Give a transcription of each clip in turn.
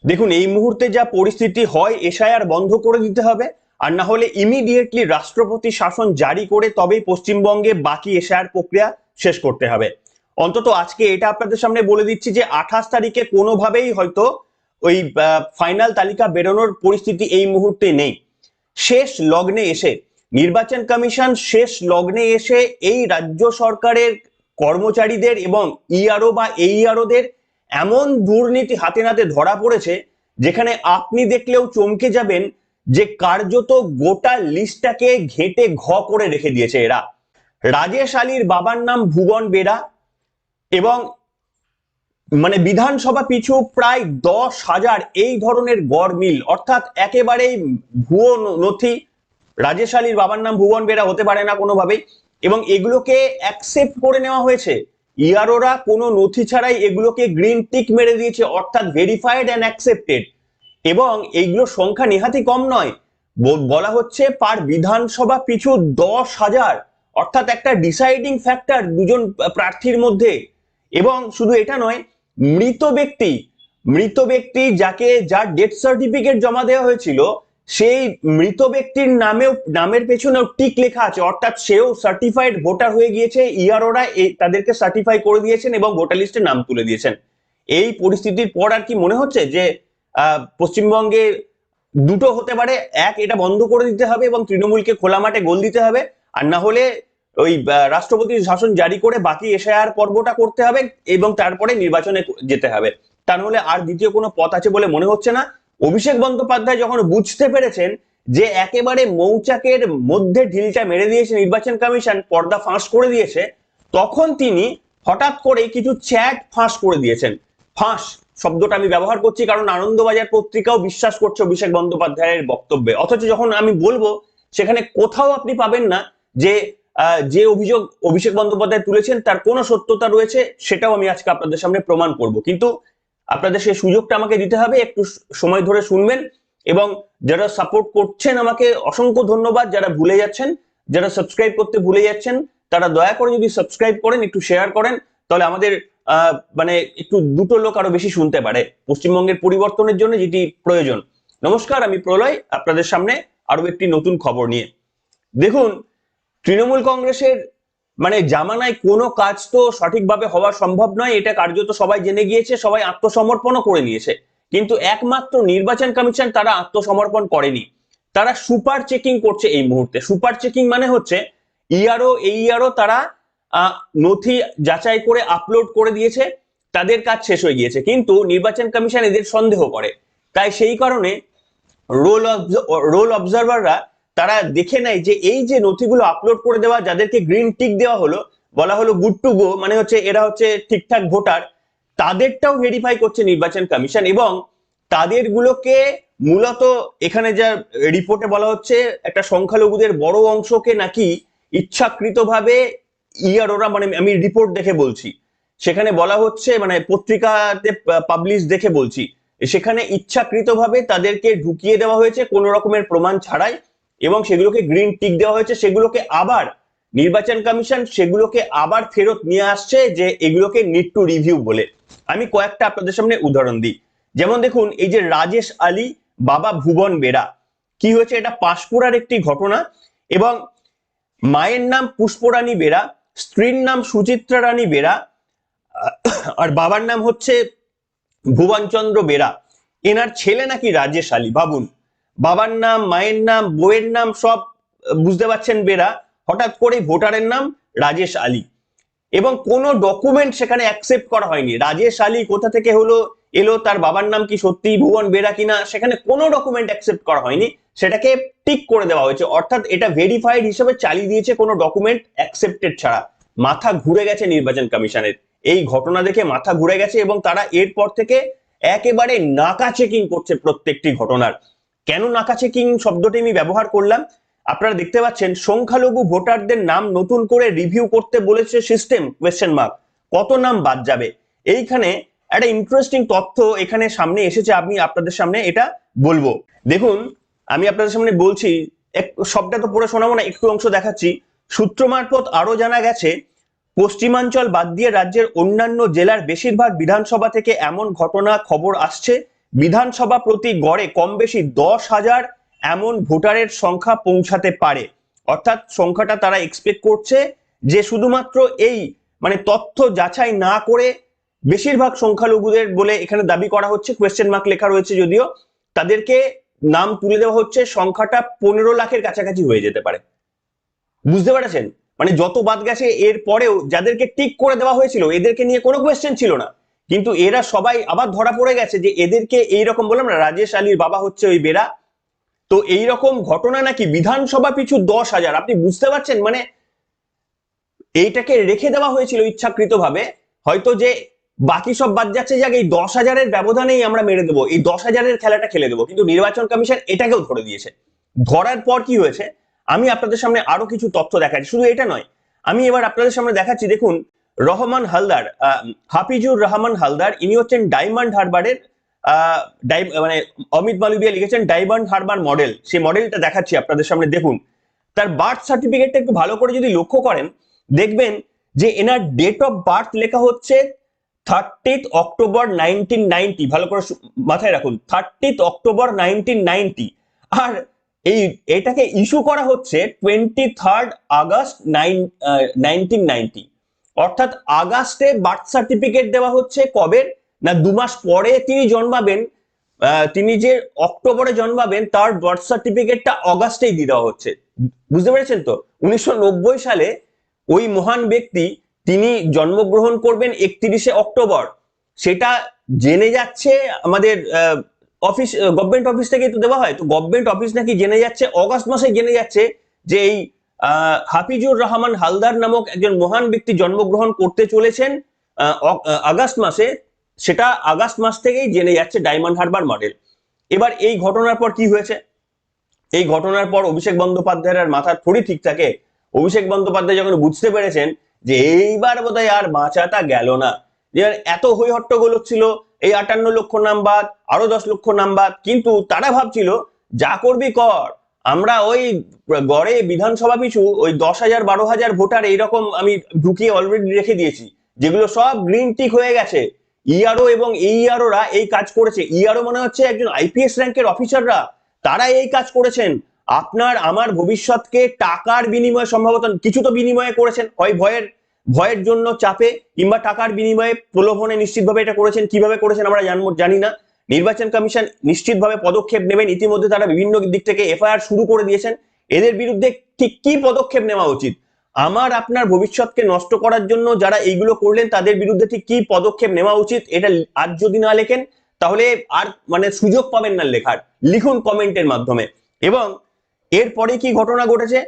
দেখুন, এই মুহূর্তে যা পরিস্থিতি হয়, এসআইআর বন্ধ করে দিতে হবে, আর না হলে ইমিডিয়েটলি রাষ্ট্রপতি শাসন জারি করে তবেই পশ্চিমবঙ্গে বাকি এসআইআর প্রক্রিয়া শেষ করতে হবে। অন্তত আজকে এটা আপনাদের সামনে বলে দিচ্ছি যে 28 তারিখে কোনোভাবেই হয়তো ওই ফাইনাল তালিকা বেরোনোর পরিস্থিতি এই মুহূর্তে নেই। শেষ লগ্নে এসে নির্বাচন কমিশন এই রাজ্য সরকারের কর্মচারীদের এবং ইআরও বা এইআরওদের এমন দুর্নীতি হাতে নাতে ধরা পড়েছে, যেখানে আপনি দেখলেও চমকে যাবেন যে কার্যত গোটা লিস্টটাকে ঘেটে ঘ করে রেখে দিয়েছে এরা। রাজেশ আলীর বাবার নাম ভুবন বেরা এবং বিধানসভা পিছু প্রায় 10,000 এই ধরনের গড়মিল, অর্থাৎ একেবারেই ভুয়ো নথি। রাজেশ আলীর বাবার নাম ভুবন বেরা হতে পারে না কোনোভাবেই, এবং এগুলোকে অ্যাকসেপ্ট করে নেওয়া হয়েছে। ইয়ারোরা কোনো নথি ছাড়াই এগুলোকে গ্রিন টিক মেরে দিয়েছে, অর্থাৎ ভেরিফাইড অ্যান্ড অ্যাকসেপ্টেড। এবং এইগুলোর সংখ্যা নেহাতি কম নয়, বলা হচ্ছে পার বিধানসভা পিছু 10,000, অর্থাৎ একটা ডিসাইডিং ফ্যাক্টর দুজন প্রার্থীর মধ্যে। এবং শুধু এটা নয়, মৃত ব্যক্তি যার ডেথ সার্টিফিকেট জমা দেওয়া হয়েছিল, সেই মৃত ব্যক্তির নামের পেছনেও টিক লেখা আছে, অর্থাৎ সেও সার্টিফাইড ভোটার হয়ে গিয়েছে। ইআরওরা তাদেরকে সার্টিফাই করে দিয়েছেন এবং ভোটার লিস্টে নাম তুলে দিয়েছেন। এই পরিস্থিতির পর আর কি মনে হচ্ছে যে পশ্চিমবঙ্গে দুটো হতে পারে, এক, এটা বন্ধ করে দিতে হবে এবং তৃণমূলকে খোলা মাঠে গোল দিতে হবে, আর না হলে ওই রাষ্ট্রপতির শাসন জারি করে বাকি এসআইআর পর্বটা করতে হবে এবং তারপরে নির্বাচনে যেতে হবে। তা নাহলে আর দ্বিতীয় কোনো পথ আছে বলে মনে হচ্ছে না। অভিষেক বন্দ্যোপাধ্যায় যখন বুঝতে পেরেছেন যে একেবারে মৌচাকের মধ্যে ঢিলটা মেরে দিয়েছে নির্বাচন কমিশন, পর্দা ফাঁস করে দিয়েছে, তখন তিনি হঠাৎ করে কিছু চ্যাট ফাঁস করে দিয়েছেন। ফাঁস শব্দটা আমি ব্যবহার করছি কারণ আনন্দবাজার পত্রিকাও বিশ্বাস করছে অভিষেক বন্দ্যোপাধ্যায়ের বক্তব্যে, অথচ যখন আমি বলবো সেখানে কোথাও আপনি পাবেন না যে অভিযোগ অভিষেক বন্দ্যোপাধ্যায় তুলেছেন তার কোনো সত্যতা রয়েছে। সেটাও আমি আজকে আপনাদের সামনে প্রমাণ করব, কিন্তু আপনাদের সেই সুযোগটা আমাকে দিতে হবে। একটু সময় ধরে শুনবেন, এবং যারা সাপোর্ট করছেন আমাকে অসংখ্য ধন্যবাদ। যারা ভুলে যাচ্ছেন, যারা সাবস্ক্রাইব করতে ভুলে যাচ্ছেন, তারা দয়া করে যদি সাবস্ক্রাইব করেন, একটু শেয়ার করেন, তাহলে আমাদের একটু দুটো লোক আরো বেশি শুনতে পারে পশ্চিমবঙ্গের পরিবর্তনের জন্য যেটি প্রয়োজন। নমস্কার, আমি প্রলয়, আপনাদের সামনে আরো একটি নতুন খবর নিয়ে। দেখুন, তৃণমূল কংগ্রেসের জামানায় কোনো কাজ তো সঠিকভাবে হওয়া সম্ভব নয়, এটা কার্যত সবাই জেনে গিয়েছে, সবাই আত্মসমর্পণও করে নিয়েছে। কিন্তু একমাত্র নির্বাচন কমিশন তারা আত্মসমর্পণ করেনি, তারা সুপার চেকিং করছে এই মুহূর্তে। সুপার চেকিং মানে হচ্ছে এইআরও তারা নথি যাচাই করে আপলোড করে দিয়েছে, তাদের কাজ শেষ হয়ে গিয়েছে, কিন্তু নির্বাচন কমিশন এদের সন্দেহ করে। তাই সেই কারণে রোল অবজারভাররা তারা দেখে নেয় যে এই যে নথিগুলো আপলোড করে দেওয়া, যাদেরকে গ্রিন টিক দেওয়া হলো, বলা হলো গুড টু গো, এরা হচ্ছে ঠিকঠাক ভোটার, তাদেরটাও ভেরিফাই করছে নির্বাচন কমিশন। এবং তাদেরগুলোকে মূলত এখানে যা রিপোর্টে বলা হচ্ছে, একটা সংখ্যালঘুদের বড় অংশকে নাকি ইচ্ছাকৃতভাবে ইয়ারোরা, আমি রিপোর্ট দেখে বলছি, সেখানে বলা হচ্ছে, পত্রিকাতে পাবলিশ দেখে বলছি, সেখানে ইচ্ছাকৃতভাবে তাদেরকে ঢুকিয়ে দেওয়া হয়েছে কোনো রকমের প্রমাণ ছাড়াই, এবং সেগুলোকে গ্রিন টিক দেওয়া হয়েছে। সেগুলোকে আবার নির্বাচন কমিশন আবার ফেরত নিয়ে আসছে যে এগুলোকে নিড টু রিভিউ বলে। আমি কয়েকটা আপনাদের সামনে উদাহরণ দিই। যেমন দেখুন, এই যে রাজেশ আলী বাবা ভুবন বেরা, কি হয়েছে, এটা পাঁশকুড়ার একটি ঘটনা। এবং মায়ের নাম পুষ্পরানী বেরা, স্ত্রীর নাম সুচিত্রা রানী বেরা, আর বাবার নাম হচ্ছে ভুবনচন্দ্র বেরা। এনার ছেলে নাকি রাজেশ আলী। ভাবুন, বাবার নাম, মায়ের নাম, বউয়ের নাম সব বুঝতে পারছেন বেরা, হঠাৎ করে ভোটারের নাম রাজেশ আলী, এবং কোনো ডকুমেন্ট সেখানে অ্যাকসেপ্ট করা হয়নি। রাজেশ আলী কোথা থেকে এলো, তার বাবার নাম কি সত্যি ভুবন বেরা কিনা, সেখানে কোনো ডকুমেন্ট অ্যাকসেপ্ট করা হয়নি, সেটাকে টিক করে দেওয়া হয়েছে, অর্থাৎ এটা ভেরিফাইড হিসেবে চালিয়ে দিয়েছে কোনো ডকুমেন্ট অ্যাকসেপ্টেড ছাড়া। মাথা ঘুরে গেছে নির্বাচন কমিশনের, এই ঘটনা দেখে মাথা ঘুরে গেছে, এবং তারা এরপর থেকে একেবারে নাকা চেকিং করছে প্রত্যেকটি ঘটনার। কেন নাকা চেকিং শব্দটি আমি ব্যবহার করলাম, আপনারা দেখতে পাচ্ছেন, সংখ্যালঘু ভোটারদের নাম নতুন করে রিভিউ করতে বলেছে সিস্টেম, কোয়েশ্চেন মার্ক, কত নাম বাদ যাবে। এইখানে একটা ইন্টারেস্টিং তথ্য এখানে সামনে এসেছে, আমি আপনাদের সামনে এটা বলবো। দেখুন, আমি আপনাদের সামনে বলছি, সবটা তো পড়ে শোনাবো না, একটু অংশ দেখাচ্ছি। সূত্র মারফত আরো জানা গেছে, পশ্চিমাঞ্চল বাদ দিয়ে রাজ্যের অন্যান্য জেলার বেশিরভাগ বিধানসভা থেকে এমন ঘটনা খবর আসছে বিধানসভা প্রতি গড়ে কম বেশি 10,000 এমন ভোটারের সংখ্যা পৌঁছাতে পারে। অর্থাৎ সংখ্যাটা তারা এক্সপেক্ট করছে যে শুধুমাত্র এই মানে তথ্য যাচাই না করে বেশিরভাগ সংখ্যালঘুদের বলে এখানে দাবি করা হচ্ছে, কোয়েশ্চেন মার্ক লেখা রয়েছে যদিও, তাদেরকে নাম তুলে দেওয়া হচ্ছে, সংখ্যাটা 15 লাখের কাছাকাছি হয়ে যেতে পারে। বুঝতে পারছেন? মানে যত বাদ গেছে এর পরেও যাদেরকে টিক করে দেওয়া হয়েছিল এদেরকে নিয়ে কোনো কোয়েশ্চেন ছিল না, কিন্তু এরা সবাই আবার ধরা পড়ে গেছে যে এদেরকে এইরকম বললাম না, রাজেশ আলীর বাবা হচ্ছে ওই বেরা, তো এইরকম ঘটনা নাকি বিধানসভা পিছু 10,000। আপনি বুঝতে পারছেন? মানে এইটাকে রেখে দেওয়া হয়েছিল ইচ্ছাকৃতভাবে, হয়তো যে বাকি সব বাদ যাচ্ছে, যাক এই 10,000-এর ব্যবধানেই আমরা মেরে দেবো, এই 10,000-এর খেলাটা খেলে দেবো, কিন্তু নির্বাচন কমিশন এটাকেও ধরে দিয়েছে। ধরার পর কি হয়েছে আমি আপনাদের সামনে আরো কিছু তথ্য দেখাচ্ছি, শুধু এটা নয়, আমি এবার আপনাদের সামনে দেখাচ্ছি। দেখুন, রহমান হালদার, হাফিজুর রহমান হালদার, ইনি হচ্ছেন ডায়মন্ড হারবারের মানে অমিত মালবিয়া লিখেছেন ডায়মন্ড হারবার মডেল, সেই মডেলটা দেখাচ্ছি আপনাদের সামনে। দেখুন তার বার্থ সার্টিফিকেটটা একটু ভালো করে যদি লক্ষ্য করেন, দেখবেন যে এনার ডেট অফ বার্থ লেখা হচ্ছে 30 অক্টোবর 1990। ভালো করে মাথায় রাখুন, 30 অক্টোবর 1990। আর এটাকে ইস্যু করা হচ্ছে 23 আগস্ট 1990। অর্থাৎ আগস্টে বার্থ সার্টিফিকেট দেওয়া হচ্ছে, কবে না 2 মাস পরে তিনি জন্মাবেন, তিনি যে অক্টোবরে জন্মাবেন তার বার্থ সার্টিফিকেটটা অগাস্টেই দিয়ে দেওয়া হচ্ছে। বুঝতে পেরেছেন তো? 1990 সালে ওই মহান ব্যক্তি তিনি জন্মগ্রহণ করবেন 31শে অক্টোবর, সেটা জেনে যাচ্ছে আমাদের অফিস, গভর্নমেন্ট অফিস থেকে তো দেওয়া হয়, তো গভর্নমেন্ট অফিস নাকি জেনে যাচ্ছে অগাস্ট মাসে জেনে যাচ্ছে যে এই হাফিজুর রহমান হালদার নামক একজন মহান ব্যক্তি জন্মগ্রহণ করতে চলেছেন আগস্ট মাসে, সেটা আগস্ট মাস থেকেই জেনে যাচ্ছে ডায়মন্ড হারবার মডেল। এবার এই ঘটনার পর কি হয়েছে? এই ঘটনার পর অভিষেক বন্দ্যোপাধ্যায়ের আর মাথা থোড়ি ঠিক থাকে। অভিষেক বন্দ্যোপাধ্যায় যখন বুঝতে পেরেছেন যে এইবার বোধহয় আর বাঁচাটা গেল না, যে এত হই হট্টগোল হচ্ছিল, এই 58 লক্ষ নাম বাদ, আরো 10 লক্ষ নাম বাদ, কিন্তু তারা ভাবছিল যা করবি কর, আমরা ওই গড়ে বিধানসভা পিছু ওই 10,000 12,000 ভোটার এইরকম আমি ঢুকিয়ে অলরেডি রেখে দিয়েছি, যেগুলো সব গ্রিন টিক হয়ে গেছে। ইআরও এবং এইআরওরা এই কাজ করেছে, ইআরও মনে হচ্ছে একজন আইপিএস র্যাঙ্কের অফিসাররা, তারা এই কাজ করেছেন। আপনার আমার ভবিষ্যৎকে টাকার বিনিময়ে সম্ভবত কিছু তো বিনিময়ে করেছেন, হয় ভয়ের জন্য চাপে, কিংবা টাকার বিনিময়ে প্রলোভনে নিশ্চিতভাবে এটা করেছেন। কিভাবে করেছেন আমরা জানি না। নির্বাচন কমিশন নিশ্চিতভাবে পদক্ষেপ নেবেন, ইতিমধ্যে তারা বিভিন্ন দিক থেকে এফআইআর শুরু করে দিয়েছেন। এদের বিরুদ্ধে ঠিক কি পদক্ষেপ নেওয়া উচিত, আমার আপনার ভবিষ্যৎকে নষ্ট করার জন্য যারা এইগুলো করলেন তাদের বিরুদ্ধে ঠিক কি পদক্ষেপ নেওয়া উচিত, এটা আজ যদি না লেখেন তাহলে আর মানে সুযোগ পাবেন না লেখার, লিখুন কমেন্টের মাধ্যমে। এবং এরপরে কি ঘটনা ঘটেছে,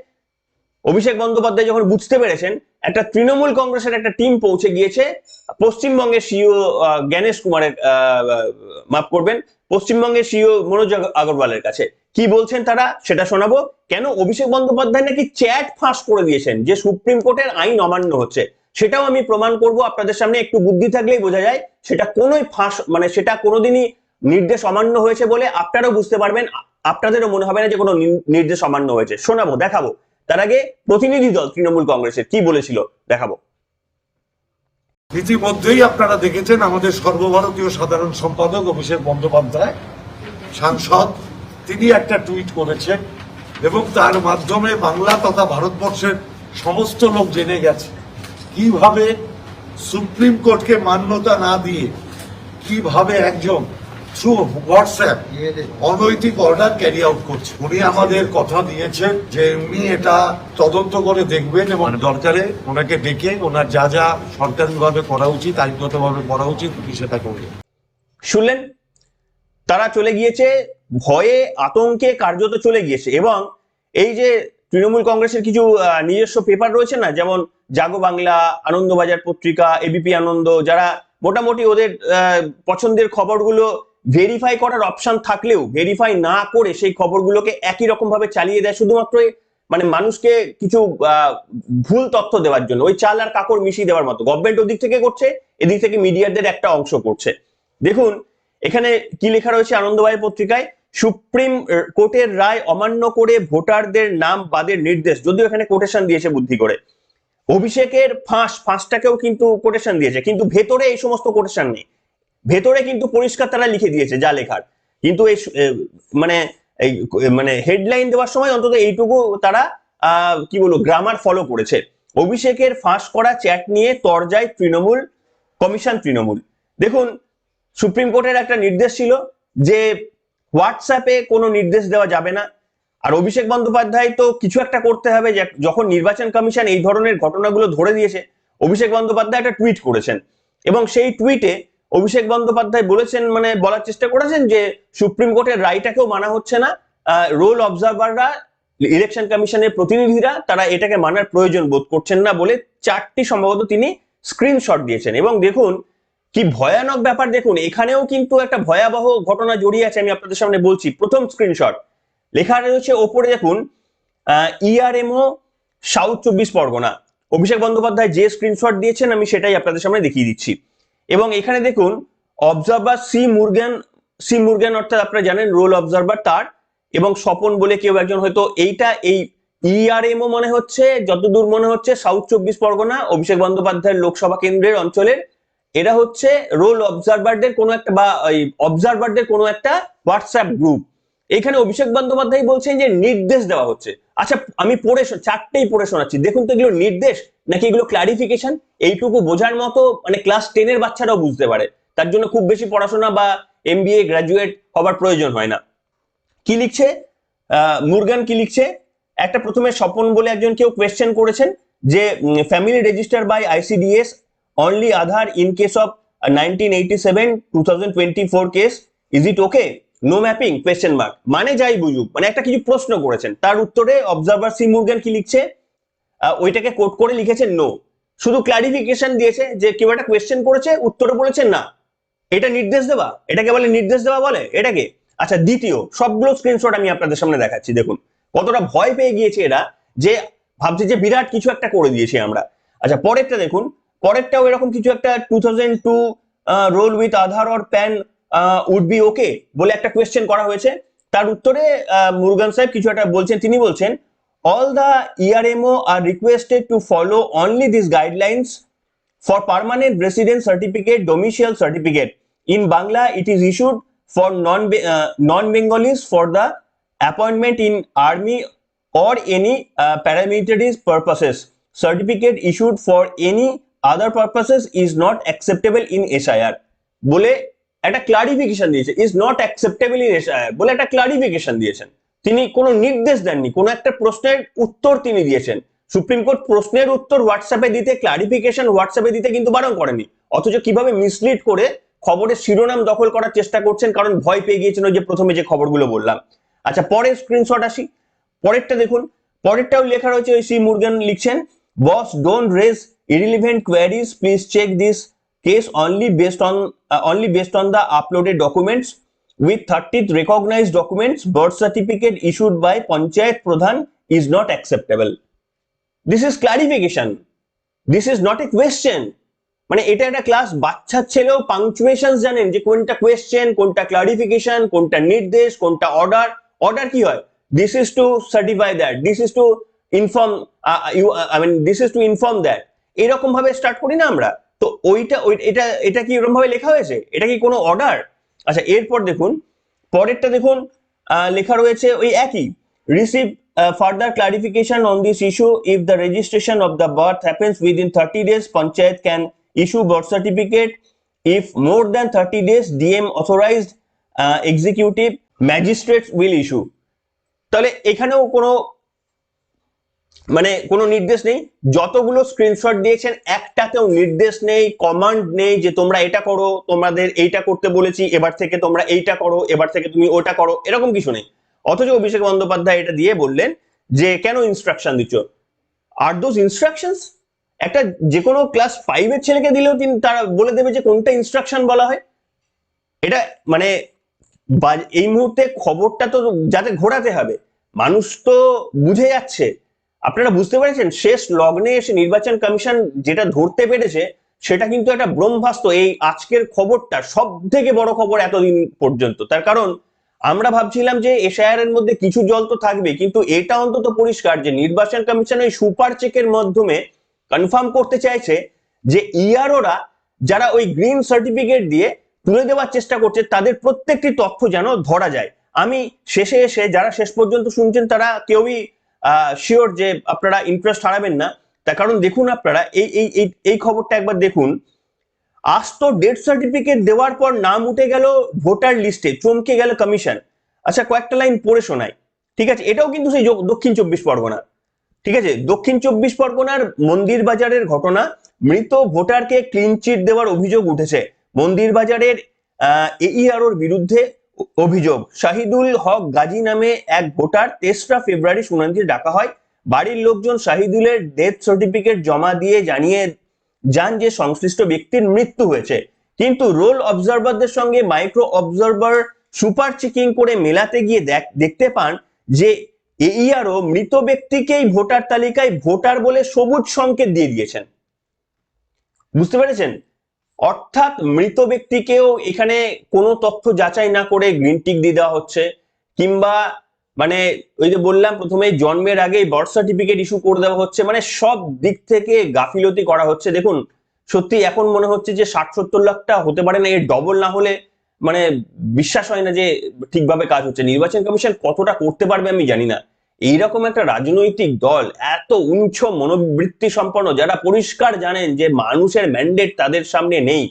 অভিষেক বন্দ্যোপাধ্যায় যখন বুঝতে পেরেছেন, একটা তৃণমূল কংগ্রেসের একটা টিম পৌঁছে গিয়েছে পশ্চিমবঙ্গের সিইও জ্ঞানেশ কুমারের, মাফ করবেন, পশ্চিমবঙ্গের সিইও মনোজ আগরওয়ালের কাছে। কি বলছেন তারা সেটা শোনাবো। কেন অভিষেক বন্দ্যোপাধ্যায় নাকি চ্যাট ফাঁস করে দিয়েছেন যে সুপ্রিম কোর্টের আইন অমান্য হচ্ছে, সেটাও আমি প্রমাণ করব আপনাদের সামনে। একটু বুদ্ধি থাকলেই বোঝা যায় সেটা কোনোই ফাঁস, মানে সেটা কোনোদিনই নির্দেশ অমান্য হয়েছে বলে আপনারাও বুঝতে পারবেন, আপনাদেরও মনে হবে না যে কোনো নির্দেশ অমান্য হয়েছে। শোনাবো, দেখাবো। তার আগে প্রতিনিধি দল তৃণমূল কংগ্রেসের কি বলেছিল দেখাবো। ইতিমধ্যেই আপনারা দেখেছেন আমাদের সর্বভারতীয় সাধারণ সম্পাদক অভিষেক বন্দ্যোপাধ্যায় সাংসদ, তিনি একটা টুইট করেছেন এবং তার মাধ্যমে বাংলা তথা ভারতবর্ষের সমস্ত লোক জেনে গেছে কিভাবে সুপ্রিম কোর্টকে মান্যতা না দিয়ে কিভাবে একজন থ্রু হোয়াটসঅ্যাপ অনৈতিক অর্ডার ক্যারি আউট করছে। উনি আমাদের কথা দিয়েছেন যে উনি এটা তদন্ত করে দেখবেন এবং দরকারে ওনাকে ডেকে ওনার যা যা সরকারিভাবে করা উচিত, আইনগতভাবে করা উচিত, উনি সেটা করবেন। শুনলেন, তারা চলে গিয়েছে ভয়ে আতঙ্কে, কার্যত চলে গিয়েছে। এবং এই যে তৃণমূল কংগ্রেসের কিছু নিজস্ব পেপার রয়েছে না, যেমন জাগো বাংলা, আনন্দবাজার পত্রিকা, এবিপি আনন্দ, যারা মোটামুটি ওদের পছন্দের খবরগুলো ভেরিফাই করার অপশন থাকলেও ভেরিফাই না করে সেই খবরগুলোকে একই রকম ভাবে চালিয়ে দেয়, শুধুমাত্র মানে মানুষকে কিছু ভুল তথ্য দেওয়ার জন্য, ওই চাল আর কাকড় মিশিয়ে দেওয়ার মতো। গভর্নমেন্ট ওদিক থেকে করছে, এদিক থেকে মিডিয়াদের একটা অংশ করছে। দেখুন এখানে কি লেখা রয়েছে আনন্দবাজার পত্রিকায়, সুপ্রিম কোর্টের রায় অমান্য করে ভোটারদের নাম বাদের নির্দেশ, যদিও এখানে কোটেশন দিয়েছে বুদ্ধি করে। অভিষেকের ফাঁসটাকেও কিন্তু কোটেশন দিয়েছে, কিন্তু ভেতরে এই সমস্ত কোটেশন নেই। ভেতরে কিন্তু পরিষ্কার তারা লিখে দিয়েছে যা লেখার, কিন্তু এই মানে এই মানে হেডলাইন দেওয়ার সময় অন্তত এইটুকু তারা কি বলবো গ্রামার ফলো করেছে। অভিষেকের ফাঁস করা চ্যাট নিয়ে তরজায় তৃণমূল কমিশন তৃণমূল। দেখুন, সুপ্রিম কোর্টের একটা নির্দেশ ছিল যে হোয়াটসঅ্যাপে কোনো নির্দেশ দেওয়া যাবে না, আর অভিষেক বন্দ্যোপাধ্যায় তো কিছু একটা করতে হবে। যখন নির্বাচন কমিশন এই ধরনের ঘটনাগুলো ধরে দিয়েছে, অভিষেক বন্দ্যোপাধ্যায় একটা টুইট করেছেন, এবং সেই টুইটে অভিষেক বন্দ্যোপাধ্যায় বলেছেন, মানে বলার চেষ্টা করেছেন যে সুপ্রিম কোর্টের রায়টাকেও মানা হচ্ছে না, রোল অবজারভাররা, ইলেকশন কমিশনের প্রতিনিধিরা তারা এটাকে মানার প্রয়োজন বোধ করছেন না বলে 4টি সম্ভবত তিনি স্ক্রিনশট দিয়েছেন। এবং দেখুন কি ভয়ানক ব্যাপার, দেখুন এখানেও কিন্তু একটা ভয়াবহ ঘটনা জড়িয়ে আছে, আমি আপনাদের সামনে বলছি। প্রথম স্ক্রিনশট, লেখা রয়েছে ওপরে দেখুন, ইআরএমও সাউথ 24 পরগনা। অভিষেক বন্দ্যোপাধ্যায় যে স্ক্রিনশট দিয়েছেন আমি সেটাই আপনাদের সামনে দেখিয়ে দিচ্ছি। এবং এখানে দেখুন অবজারভার সি মুরগান অর্থাৎ আপনারা জানেন রোল অবজারভার তার, এবং স্বপন বলে কেউ একজন, হয়তো এইটা এই ইআরএমও মনে হচ্ছে, যতদূর মনে হচ্ছে সাউথ 24 পরগনা অভিষেক বন্দ্যোপাধ্যায়ের লোকসভা কেন্দ্রের অঞ্চলের, এরা হচ্ছে রোল অবজারভারদের কোনো একটা বা অবজারভারদের কোনো একটা হোয়াটসঅ্যাপ গ্রুপ। এখানে অভিষেক বন্দ্যোপাধ্যায় বলছেন যে নির্দেশ দেওয়া হচ্ছে। আচ্ছা, আমি চারটেই পড়ে শোনাচ্ছি, দেখুন তো এগুলো নির্দেশ নাকি এগুলো ক্লারিফিকেশন, এইটুকু বোঝার মতো মানে ক্লাস 10-এর বাচ্চারাও বুঝতে পারে, তার জন্য খুব বেশি পড়াশোনা বা এমবিএ গ্রাজুয়েট হবার প্রয়োজন হয় না। কি লিখছে মুরগান, কি লিখছে, একটা প্রথমে স্বপন বলে একজন কেউ কোয়েশ্চেন করেছেন যে family register by ICDS only Aadhaar in case of 1987-2024 case, is it okay, no mapping question mark, মানে যাই বুঝুক, মানে একটা কিছু প্রশ্ন করেছেন। তার উত্তরে অবজারভার সি মুরগান কি লিখছে, ওইটাকে কোট করে লিখেছেন নো, শুধু ক্লারিফিকেশন দিয়েছে যে কেউ একটা কোয়েশ্চেন করেছে, উত্তরে বলেছেন না। এটা নির্দেশ দেওয়া, এটাকে বলে নির্দেশ দেওয়া বলে এটাকে। আচ্ছা, দ্বিতীয়, সবগুলো স্ক্রিনশট আমি আপনাদের সামনে দেখাচ্ছি, দেখুন কতটা ভয় পেয়ে গিয়েছে এরা, যে ভাবছে যে বিরাট কিছু একটা করে দিয়েছি আমরা। আচ্ছা, পরেরটা দেখুন, পরেরটাও এরকম কিছু একটা 2002 roll with Aadhaar or PAN would be okay বলে একটা কোয়েশ্চেন করা হয়েছে। তার উত্তরে মুরগান সাহেব কিছু একটা বলছেন, তিনি বলছেন all the ERMO are requested to follow only these guidelines for permanent residence certificate, domicile certificate. In Bangla, it is issued for non-Bengalis for the appointment in army or any paramilitary purposes. Certificate issued for any other purposes is not acceptable in SIR. বলে একটা clarification দিয়েছে, is not acceptable in SIR বলে একটা clarification দিয়েছেন। তিনি কোনো নির্দেশ দেননি, কোনো একটা প্রশ্নের উত্তর তিনি দিয়েছেন। সুপ্রিম কোর্ট প্রশ্নের উত্তর হোয়াটসঅ্যাপে দিতে, ক্লারিফিকেশন হোয়াটসঅ্যাপে দিতে কিন্তু বারণ করেনি, অথচ কিভাবে মিসলিড করে খবরের শিরোনাম দখল করার চেষ্টা করছেন, কারণ ভয় পেয়ে গিয়েছেন ওই যে প্রথমে যে খবরগুলো বললাম। আচ্ছা, পরের স্ক্রিনশট আসি, পরেরটা দেখুন, পরেরটাও লেখা রয়েছে, ওই সি মুরগান লিখছেন, boss don't raise irrelevant queries, please check this case only based on the uploaded documents. With 30th recognized documents, birth certificate issued by Panchayat Pradhan is not acceptable. This is clarification. This is not a question. মানে এটা একটা class, বাচ্চার ছেলেও punctuation জানেন যে কোনটা question, কোনটা clarification, কোনটা নির্দেশ, কোনটা অর্ডার। অর্ডার কি হয়, this is to certify that, this is to inform this is to inform that, এরকম ভাবে স্টার্ট করি না আমরা। তো এটা কি এরকম ভাবে লেখা হয়েছে, এটা কি কোনো অর্ডার? আচ্ছা, এরপর দেখুন পরেরটা, দেখুন লেখা রয়েছে ওই একই, receive further clarification on this issue, if the registration of the birth happens within 30 days, panchayat can issue birth certificate, if more than 30 days DM authorised executive magistrate will issue. তাহলে এখানেও কোনো মানে কোনো নির্দেশ নেই, যতগুলো স্ক্রিনশট দিয়েছেন একটাতেও নির্দেশ নেই, কমান্ড নেই যে তোমরা এটা করো, তোমাদের এইটা করতে বলেছি, এবার থেকে তোমরা এইটা করো, এবার থেকে তুমি ওটা করো, এরকম কিছু নেই। অথচ অভিষেক বন্দ্যোপাধ্যায় এটা দিয়ে বললেন যে কেন ইনস্ট্রাকশন দিচ্ছ, আর দোজ ইনস্ট্রাকশনস একটা যে কোনো ক্লাস 5-এর ছেলেকে দিলেও তারা বলে দেবে যে কোনটা ইনস্ট্রাকশন বলা হয়। এটা মানে এই মুহূর্তে খবরটা তো যাতে ঘোরাতে হবে, মানুষ তো বুঝে যাচ্ছে। আপনারা বুঝতে পেরেছেন, শেষ লগ্নে এসে নির্বাচন কমিশন যেটা ধরতে পেরেছে সেটা কিন্তু একটা ব্রহ্মাস্ত্র। এই আজকের খবরটা সব থেকে বড় খবর এতদিন পর্যন্ত, তার কারণ আমরা ভাবছিলাম যে এসআইআর এর মধ্যে কিছু জল তো থাকবে, কিন্তু এটা অন্তত পরিষ্কার যে নির্বাচন কমিশন ওই সুপার চেকের মাধ্যমে কনফার্ম করতে চাইছে যে ইআরওরা যারা ওই গ্রিন সার্টিফিকেট দিয়ে তুলে দেওয়ার চেষ্টা করছে, তাদের প্রত্যেকটি তথ্য যেন ধরা যায়। আমি শেষে এসে যারা শেষ পর্যন্ত শুনছেন তারা কেউই শিওর যে আপনারা ইন্টারেস্ট হারাবেন না, তার কারণ দেখুন আপনারা এই এই এই এই খবরটা একবার দেখুন। আজ তো ডেথ সার্টিফিকেট দেওয়ার পর নাম উঠে গেল ভোটার লিস্টে, চমকে গেল কমিশন। আচ্ছা কয়েকটা লাইন পড়ে শোনাই, ঠিক আছে? এটাও কিন্তু সেই দক্ষিণ 24 পরগনা, ঠিক আছে? দক্ষিণ 24 পরগনার মন্দির বাজারের ঘটনা। মৃত ভোটারকে ক্লিন চিট দেওয়ার অভিযোগ উঠেছে। মন্দির বাজারের এইআরওর বিরুদ্ধে অভিযোগ। শাহিদুল হক গাজী নামে এক ভোটার 23 ফেব্রুয়ারি শুনানিতে ডাকা হয়। বাড়ির লোকজন শাহিদুলের ডেথ সার্টিফিকেট জমা দিয়ে জানিয়ে যান যে সংশ্লিষ্ট ব্যক্তির মৃত্যু হয়েছে, কিন্তু রোল অবজারভারদের সঙ্গে মাইক্রো অবজারভার সুপার চেকিং করে মেলাতে গিয়ে দেখতে পান যে এইআরও মৃত ব্যক্তিকেই ভোটার তালিকায় ভোটার বলে সবুজ সংকেত দিয়ে দিয়েছেন। বুঝতে পেরেছেন? অর্থাৎ মৃত ব্যক্তিকেও এখানে কোনো তথ্য যাচাই না করে গ্রিন টিক দিয়ে দেওয়া হচ্ছে, কিংবা মানে ওই যে বললাম প্রথমে জন্মের আগেই বার্থ সার্টিফিকেট ইস্যু করে দেওয়া হচ্ছে। মানে সব দিক থেকে গাফিলতি করা হচ্ছে। দেখুন সত্যি এখন মনে হচ্ছে যে 60-70 লাখটা হতে পারে না, এর ডবল না হলে মানে বিশ্বাস হয় না যে ঠিকভাবে কাজ হচ্ছে। নির্বাচন কমিশন কতটা করতে পারবে আমি জানি না। এইরকম একটা রাজনৈতিক দল, এত উচ্চ মনোবৃত্তি সম্পন্ন, যারা পরিষ্কার জানেন যে মানুষের ম্যান্ডেট তাদের সামনে নেই,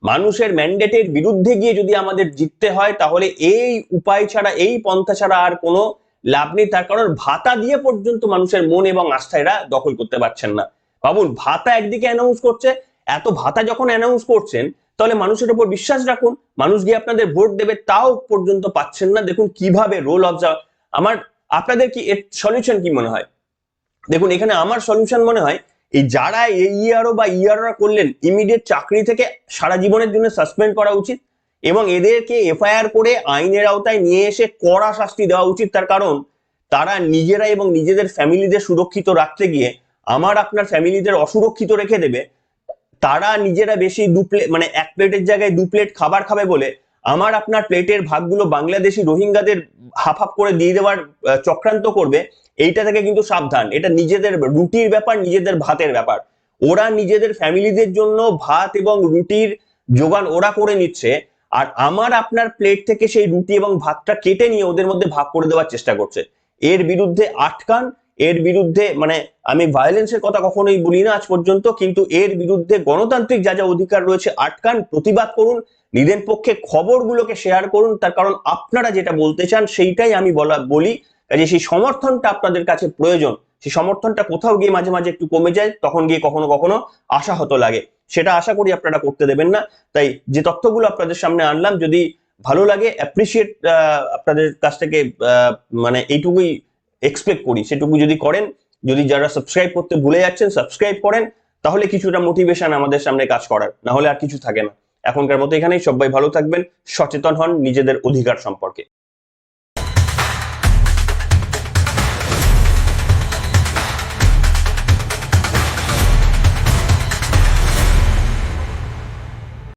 মানুষের ম্যান্ডেটের বিরুদ্ধে গিয়ে যদি আমাদের জিততে হয় তাহলে এই উপায় ছাড়া, এই পন্থা ছাড়া আর কোনো লাভ নেই। তার কারণ ভাতা দিয়ে পর্যন্ত মানুষের মন এবং আস্থা এরা দখল করতে পারছেন না। ভাবুন, ভাতা একদিকে অ্যানাউন্স করছে, এত ভাতা যখন অ্যানাউন্স করছেন তাহলে মানুষের উপর বিশ্বাস রাখুন, মানুষ গিয়ে আপনাদের ভোট দেবে, তাও পর্যন্ত পাচ্ছেন না। দেখুন কিভাবে রোল অবজার্ভ। আপনাদের কি এর সলিউশন কি মনে হয়? দেখুন এখানে আমার সলিউশন মনে হয় এই যারা এইআরও বা ইআরও করলেন, ইমিডিয়েট চাকরি থেকে সারা জীবনের জন্য সাসপেন্ড করা উচিত এবং এদেরকে এফআইআর করে আইনের আওতায় নিয়ে এসে কড়া শাস্তি দেওয়া উচিত। তার কারণ তারা নিজেরা এবং নিজেদের ফ্যামিলিদের সুরক্ষিত রাখতে গিয়ে আমার আপনার ফ্যামিলিদের অসুরক্ষিত রেখে দেবে। তারা নিজেরা বেশি মানে এক প্লেটের জায়গায় 2 প্লেট খাবার খাবে বলে আমার আপনার প্লেটের ভাগগুলো বাংলাদেশি রোহিঙ্গাদের হাফ হাফ করে দিয়ে দেওয়ার চক্রান্ত করবে। এইটা থেকে কিন্তু সাবধান। এটা নিজেদের রুটির ব্যাপার, নিজেদের ভাতের ব্যাপার। ওরা নিজেদের ফ্যামিলিদের জন্য ভাত এবং রুটির জোগান ওরা করে নিচ্ছে, আর আমার আপনার প্লেট থেকে সেই রুটি এবং ভাতটা কেটে নিয়ে ওদের মধ্যে ভাগ করে দেওয়ার চেষ্টা করছে। এর বিরুদ্ধে আটকান। এর বিরুদ্ধে মানে আমি ভায়োলেন্সের কথা কখনোই বলি না আজ পর্যন্ত, কিন্তু এর বিরুদ্ধে গণতান্ত্রিক যা যা অধিকার রয়েছে আটকান, প্রতিবাদ করুন, নিজের পক্ষে খবরগুলোকে শেয়ার করুন। তার কারণ আপনারা যেটা বলতে চান সেইটাই আমি বলি। কাজে সেই সমর্থনটা আপনাদের কাছে প্রয়োজন। সেই সমর্থনটা কোথাও গিয়ে মাঝে মাঝে একটু কমে যায়, তখন গিয়ে কখনো কখনো আশাহত লাগে। সেটা আশা করি আপনারা করতে দেবেন না। তাই যে তথ্যগুলো আপনাদের সামনে আনলাম, যদি ভালো লাগে অ্যাপ্রিসিয়েট, আপনাদের কাছ থেকে মানে এইটুকুই এক্সপেক্ট করি, সেটুকু যদি করেন। যদি যারা সাবস্ক্রাইব করতে ভুলে যাচ্ছেন সাবস্ক্রাইব করেন, তাহলে কিছুটা মোটিভেশন আমাদের সামনে কাজ করার, না হলে আর কিছু থাকে না। এখনকার মতো এখানেই। সবাই ভালো থাকবেন, সচেতন হন নিজেদের অধিকার সম্পর্কে।